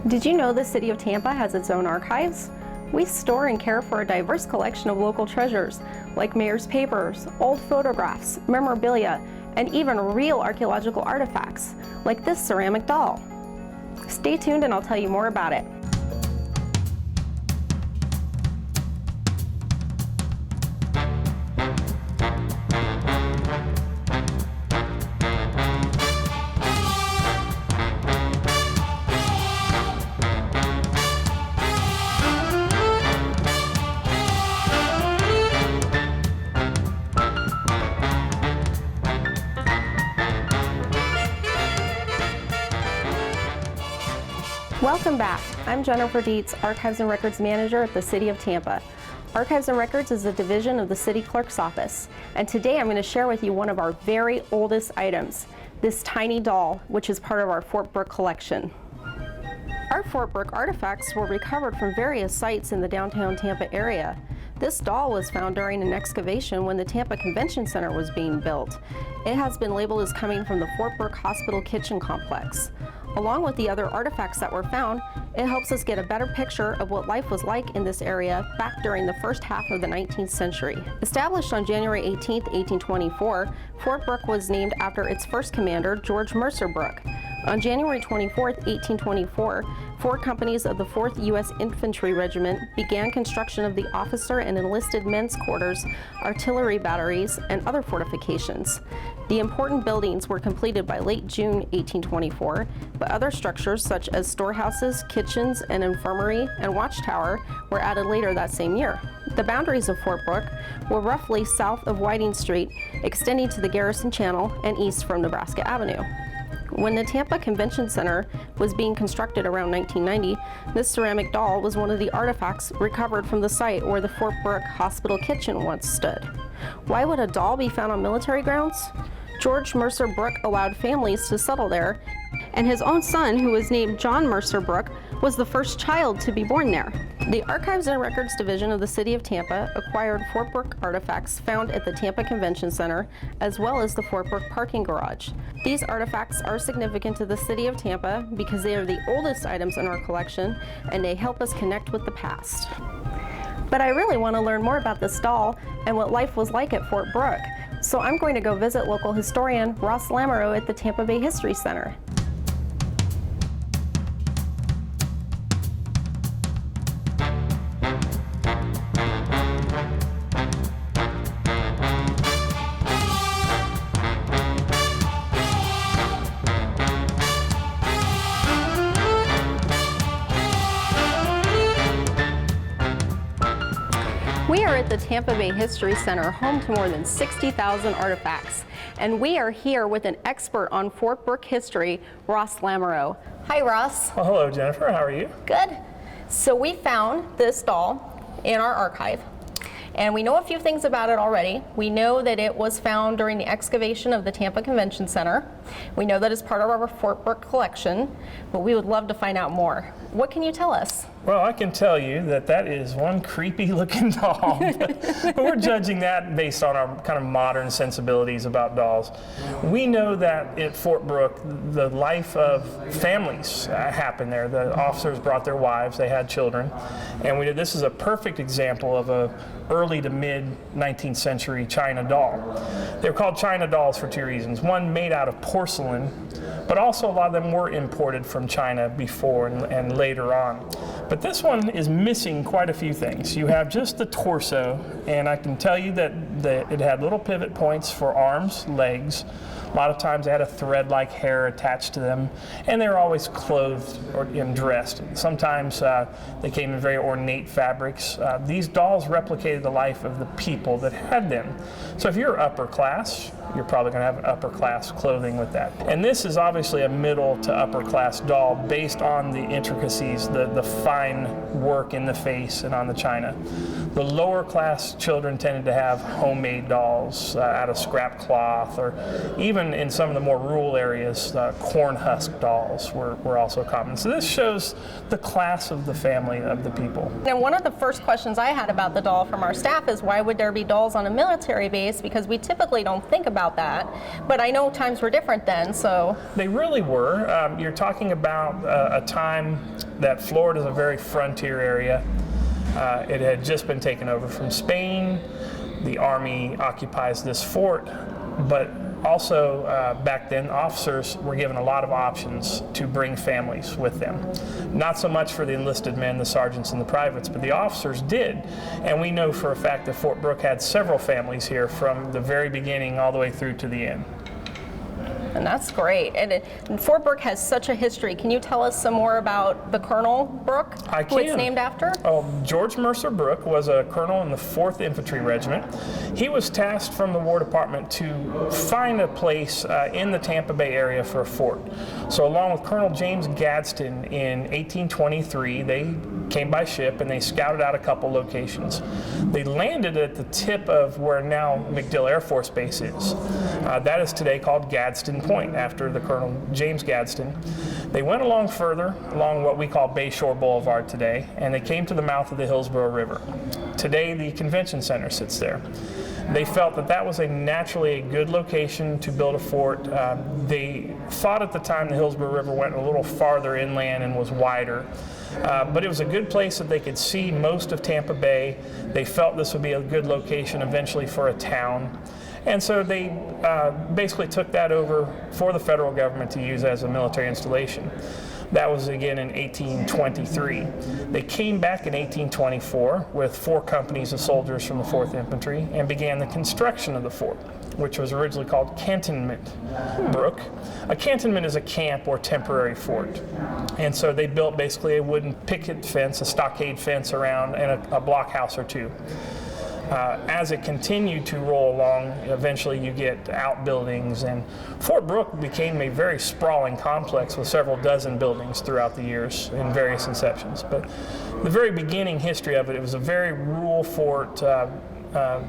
Did you know the City of Tampa has its own archives? We store and care for a diverse collection of local treasures, like mayor's papers, old photographs, memorabilia, and even real archaeological artifacts, like this ceramic doll. Stay tuned and I'll tell you more about it. Welcome back. I'm Jennifer Dietz, Archives and Records Manager at the City of Tampa. Archives and Records is a division of the City Clerk's Office, and today I'm going to share with you one of our very oldest items, this tiny doll, which is part of our Fort Brooke collection. Our Fort Brooke artifacts were recovered from various sites in the downtown Tampa area. This doll was found during an excavation when the Tampa Convention Center was being built. It has been labeled as coming from the Fort Brooke Hospital Kitchen Complex. Along with the other artifacts that were found, it helps us get a better picture of what life was like in this area back during the first half of the 19th century. Established on January 18, 1824, Fort Brooke was named after its first commander, George Mercer Brooke. On January 24, 1824, 4 companies of the 4th U.S. Infantry Regiment began construction of the officer and enlisted men's quarters, artillery batteries, and other fortifications. The important buildings were completed by late June 1824, but other structures such as storehouses, kitchens, an infirmary, and watchtower were added later that same year. The boundaries of Fort Brooke were roughly south of Whiting Street, extending to the Garrison Channel and east from Nebraska Avenue. When the Tampa Convention Center was being constructed around 1990, this ceramic doll was one of the artifacts recovered from the site where the Fort Brooke Hospital Kitchen once stood. Why would a doll be found on military grounds? George Mercer Brooke allowed families to settle there, and his own son, who was named John Mercer Brooke, was the first child to be born there. The Archives and Records Division of the City of Tampa acquired Fort Brooke artifacts found at the Tampa Convention Center, as well as the Fort Brooke parking garage. These artifacts are significant to the City of Tampa because they are the oldest items in our collection, and they help us connect with the past. But I really want to learn more about this doll and what life was like at Fort Brooke. So I'm going to go visit local historian Russ Lamoreaux at the Tampa Bay History Center. We are at the Tampa Bay History Center, home to more than 60,000 artifacts. And we are here with an expert on Fort Brooke history, Russ Lamoreaux. Hi, Russ. Well, hello, Jennifer. How are you? Good. So we found this doll in our archive, and we know a few things about it already. We know that it was found during the excavation of the Tampa Convention Center. We know that it's part of our Fort Brooke collection, but we would love to find out more. What can you tell us? Well, I can tell you that that is one creepy looking doll, but we're judging that based on our kind of modern sensibilities about dolls. We know that at Fort Brooke, the life of families happened there. The officers brought their wives, they had children, and we did. This is a perfect example of a early to mid 19th century China doll. They're called China dolls for 2 reasons. One, made out of porcelain, but also a lot of them were imported from China before and later on. But this one is missing quite a few things. You have just the torso, and I can tell you that it had little pivot points for arms, legs. A lot of times they had a thread-like hair attached to them, and they were always clothed and dressed. Sometimes they came in very ornate fabrics. These dolls replicated the life of the people that had them. So if you're upper class, you're probably going to have upper class clothing with that. And this is obviously a middle to upper class doll based on the intricacies, the fine work in the face and on the china. The lower class children tended to have homemade dolls out of scrap cloth, or even even in some of the more rural areas, corn husk dolls were also common. So this shows the class of the family of the people. And one of the first questions I had about the doll from our staff is, why would there be dolls on a military base? Because we typically don't think about that. But I know times were different then, so. They really were. You're talking about a time that Florida is a very frontier area. It had just been taken over from Spain. The Army occupies this fort, but also back then officers were given a lot of options to bring families with them. Not so much for the enlisted men, the sergeants and the privates, but the officers did. And we know for a fact that Fort Brooke had several families here from the very beginning all the way through to the end. And that's great. And Fort Brooke has such a history. Can you tell us some more about the Colonel Brooke, who it's named after? Oh, George Mercer Brooke was a colonel in the 4th Infantry Regiment. He was tasked from the War Department to find a place in the Tampa Bay area for a fort. So along with Colonel James Gadsden in 1823, they came by ship and they scouted out a couple locations. They landed at the tip of where now MacDill Air Force Base is. That is today called Gadsden Point, after the Colonel James Gadsden. They went along further, along what we call Bayshore Boulevard today, and they came to the mouth of the Hillsborough River. Today, the convention center sits there. They felt that that was naturally a good location to build a fort. They thought at the time the Hillsborough River went a little farther inland and was wider. But it was a good place that they could see most of Tampa Bay. They felt this would be a good location eventually for a town. And so they basically took that over for the federal government to use as a military installation. That was again in 1823. They came back in 1824 with 4 companies of soldiers from the 4th Infantry and began the construction of the fort, which was originally called Cantonment Brooke. A cantonment is a camp or temporary fort. And so they built basically a wooden picket fence, a stockade fence around, and a blockhouse or 2. As it continued to roll along, eventually you get outbuildings, and Fort Brooke became a very sprawling complex with several dozen buildings throughout the years in various inceptions. But the very beginning history of it, it was a very rural fort,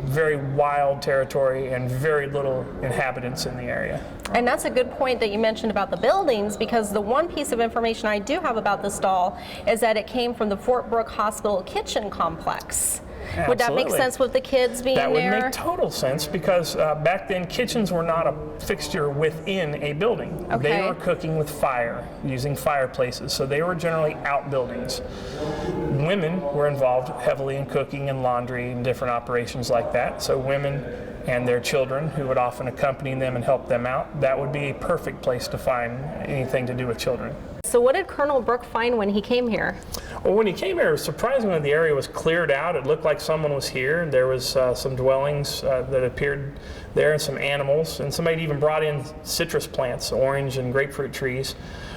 very wild territory, and very little inhabitants in the area. And that's a good point that you mentioned about the buildings, because the one piece of information I do have about this doll is that it came from the Fort Brooke Hospital kitchen complex. Absolutely. Would that make sense with the kids being there? That would make total sense, because back then kitchens were not a fixture within a building. Okay. They were cooking with fire, using fireplaces, so they were generally outbuildings. Women were involved heavily in cooking and laundry and different operations like that, so women and their children, who would often accompany them and help them out, that would be a perfect place to find anything to do with children. So what did Colonel Brooke find when he came here? Well, when he came here, surprisingly, the area was cleared out. It looked like someone was here. There was some dwellings that appeared there, and some animals, and somebody even brought in citrus plants, orange and grapefruit trees.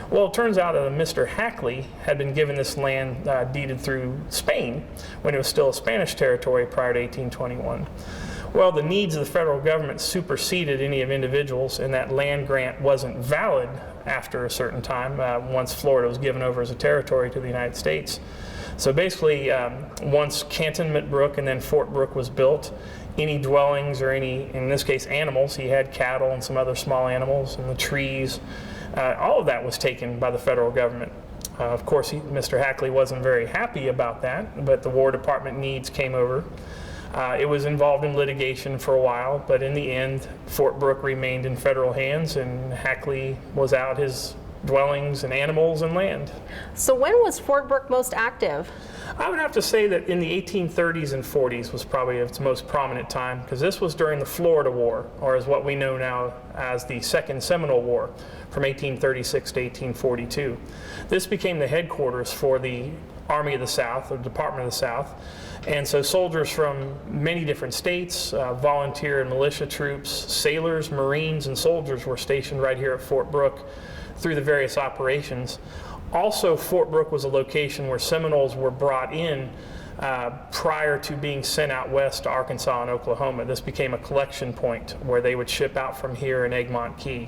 Well, it turns out that Mr. Hackley had been given this land deeded through Spain when it was still a Spanish territory prior to 1821. Well, the needs of the federal government superseded any of individuals, and that land grant wasn't valid after a certain time, once Florida was given over as a territory to the United States. So basically, once Cantonment Brooke and then Fort Brooke was built, any dwellings or any, in this case, animals, he had cattle and some other small animals and the trees, all of that was taken by the federal government. Of course, Mr. Hackley wasn't very happy about that, but the War Department needs came over. It was involved in litigation for a while, but in the end, Fort Brooke remained in federal hands, and Hackley was out his dwellings and animals and land. So when was Fort Brooke most active? I would have to say that in the 1830s and 40s was probably its most prominent time, because this was during the Florida War, or as what we know now as the Second Seminole War, from 1836 to 1842. This became the headquarters for the Army of the South, or Department of the South. And so soldiers from many different states, volunteer and militia troops, sailors, Marines, and soldiers were stationed right here at Fort Brooke through the various operations. Also, Fort Brooke was a location where Seminoles were brought in prior to being sent out west to Arkansas and Oklahoma. This became a collection point where they would ship out from here in Egmont Key.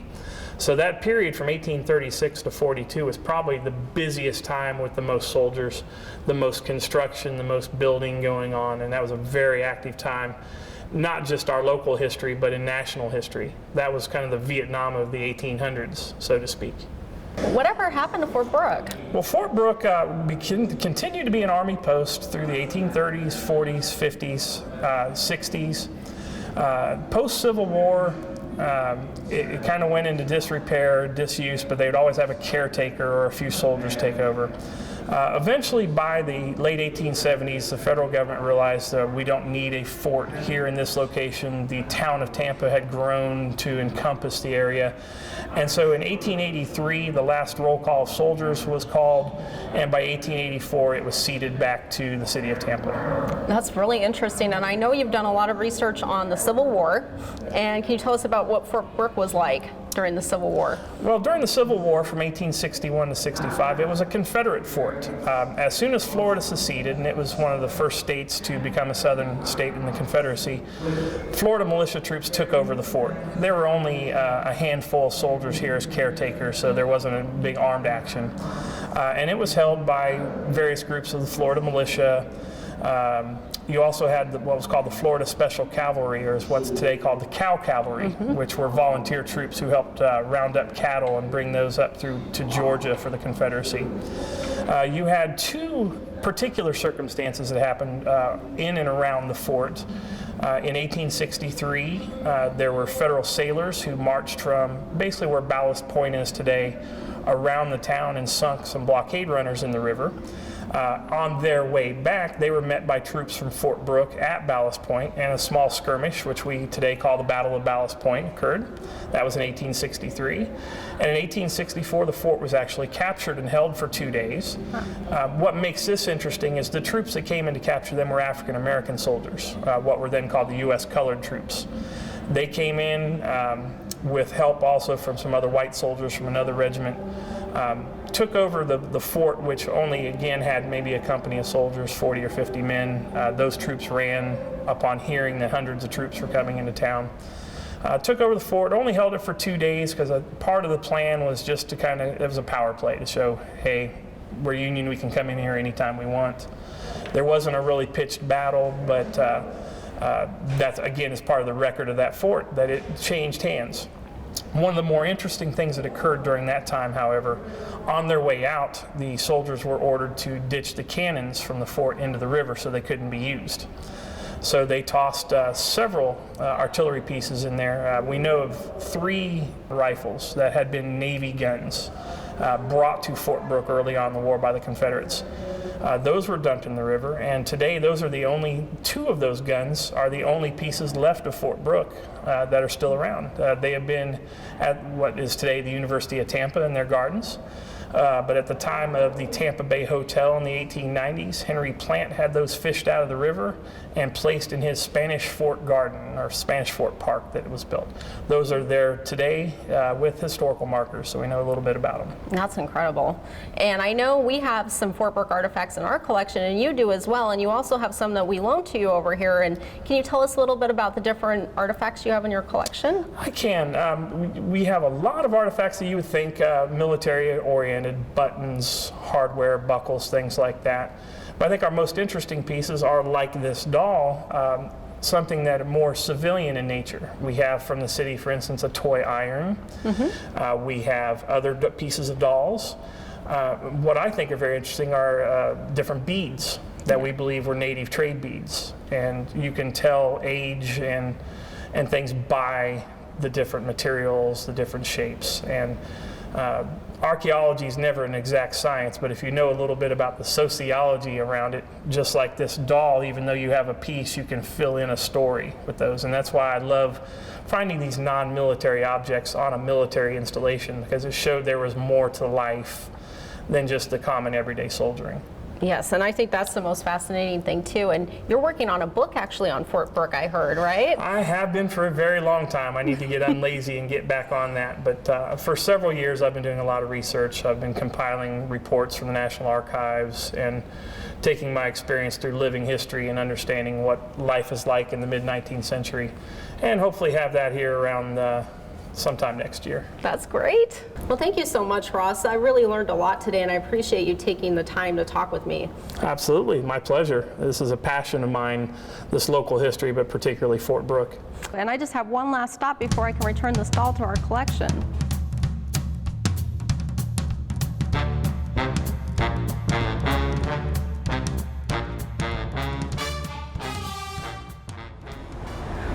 So that period from 1836 to 42 was probably the busiest time with the most soldiers, the most construction, the most building going on, and that was a very active time. not just our local history, but in national history. That was kind of the Vietnam of the 1800s, so to speak. Whatever happened to Fort Brooke? Well, Fort Brooke continued to be an Army post through the 1830s, 40s, 50s, 60s. Post-Civil War, it kind of went into disrepair, disuse, but they would always have a caretaker or a few soldiers take over. Eventually, by the late 1870s, the federal government realized we don't need a fort here in this location. The town of Tampa had grown to encompass the area. And so in 1883, the last roll call of soldiers was called, and by 1884, it was ceded back to the city of Tampa. That's really interesting, and I know you've done a lot of research on the Civil War, and can you tell us about what Fort Brooke was like during the Civil War? Well, during the Civil War from 1861 to 65, it was a Confederate fort. As soon as Florida seceded, and it was one of the first states to become a southern state in the Confederacy, Florida militia troops took over the fort. There were only a handful of soldiers here as caretakers, so there wasn't a big armed action. And it was held by various groups of the Florida militia. You also had what was called the Florida Special Cavalry, or is what's today called the Cow Cavalry, which were volunteer troops who helped round up cattle and bring those up through to Georgia for the Confederacy. You had two particular circumstances that happened in and around the fort. In 1863, there were federal sailors who marched from basically where Ballast Point is today around the town and sunk some blockade runners in the river. On their way back, they were met by troops from Fort Brooke at Ballast Point, and a small skirmish, which we today call the Battle of Ballast Point, occurred. That was in 1863. And in 1864, the fort was actually captured and held for 2 days. What makes this interesting is the troops that came in to capture them were African American soldiers, what were then called the U.S. colored troops. They came in with help also from some other white soldiers from another regiment. Took over the fort, which only again had maybe a company of soldiers, 40 or 50 men. Those troops ran upon hearing that hundreds of troops were coming into town. Took over the fort, only held it for 2 days because part of the plan was just to it was a power play to show, hey, we're Union, we can come in here anytime we want. There wasn't a really pitched battle, but that again is part of the record of that fort, that it changed hands. One of the more interesting things that occurred during that time, however, on their way out, the soldiers were ordered to ditch the cannons from the fort into the river so they couldn't be used. So they tossed several artillery pieces in there. We know of 3 rifles that had been Navy guns brought to Fort Brooke early on in the war by the Confederates. Those were dumped in the river, and today those are the only 2 of those guns are the only pieces left of Fort Brooke that are still around. They have been at what is today the University of Tampa in their gardens. But at the time of the Tampa Bay Hotel in the 1890s, Henry Plant had those fished out of the river and placed in his Spanish Fort Garden, or Spanish Fort Park that was built. Those are there today with historical markers, so we know a little bit about them. That's incredible. And I know we have some Fort Brooke artifacts in our collection, and you do as well, and you also have some that we loaned to you over here. And can you tell us a little bit about the different artifacts you have in your collection? I can. We have a lot of artifacts that you would think military-oriented, buttons, hardware, buckles, things like that. But I think our most interesting pieces are like this doll, something that are more civilian in nature. We have from the city, for instance, a toy iron. We have other pieces of dolls. What I think are very interesting are different beads that we believe were native trade beads. And you can tell age and things by the different materials, the different shapes. And archaeology is never an exact science, but if you know a little bit about the sociology around it, just like this doll, even though you have a piece, you can fill in a story with those. And that's why I love finding these non-military objects on a military installation, because it showed there was more to life than just the common everyday soldiering. Yes, and I think that's the most fascinating thing too. And you're working on a book actually on Fort Brooke, I heard, right? I have been for a very long time. I need to get unlazy and get back on that. But for several years, I've been doing a lot of research. I've been compiling reports from the National Archives and taking my experience through living history and understanding what life is like in the mid-19th century, and hopefully have that here around sometime next year. That's great. Well, thank you so much, Ross. I really learned a lot today, and I appreciate you taking the time to talk with me. Absolutely, my pleasure. This is a passion of mine, this local history, but particularly Fort Brooke. And I just have one last stop before I can return this doll to our collection.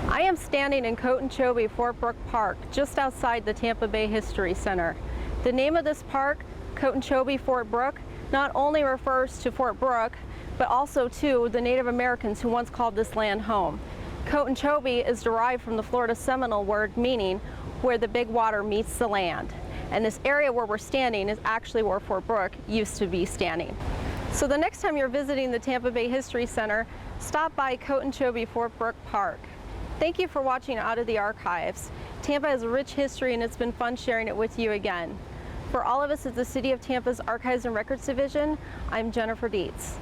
I am standing in Cotonchobee Fort Brooke Park, just outside the Tampa Bay History Center. The name of this park, Cotonchobee Fort Brooke, not only refers to Fort Brooke, but also to the Native Americans who once called this land home. Cotonchobee is derived from the Florida Seminole word meaning where the big water meets the land. And this area where we're standing is actually where Fort Brooke used to be standing. So the next time you're visiting the Tampa Bay History Center, stop by Cotonchobee Fort Brooke Park. Thank you for watching Out of the Archives. Tampa has a rich history, and it's been fun sharing it with you again. For all of us at the City of Tampa's Archives and Records Division, I'm Jennifer Dietz.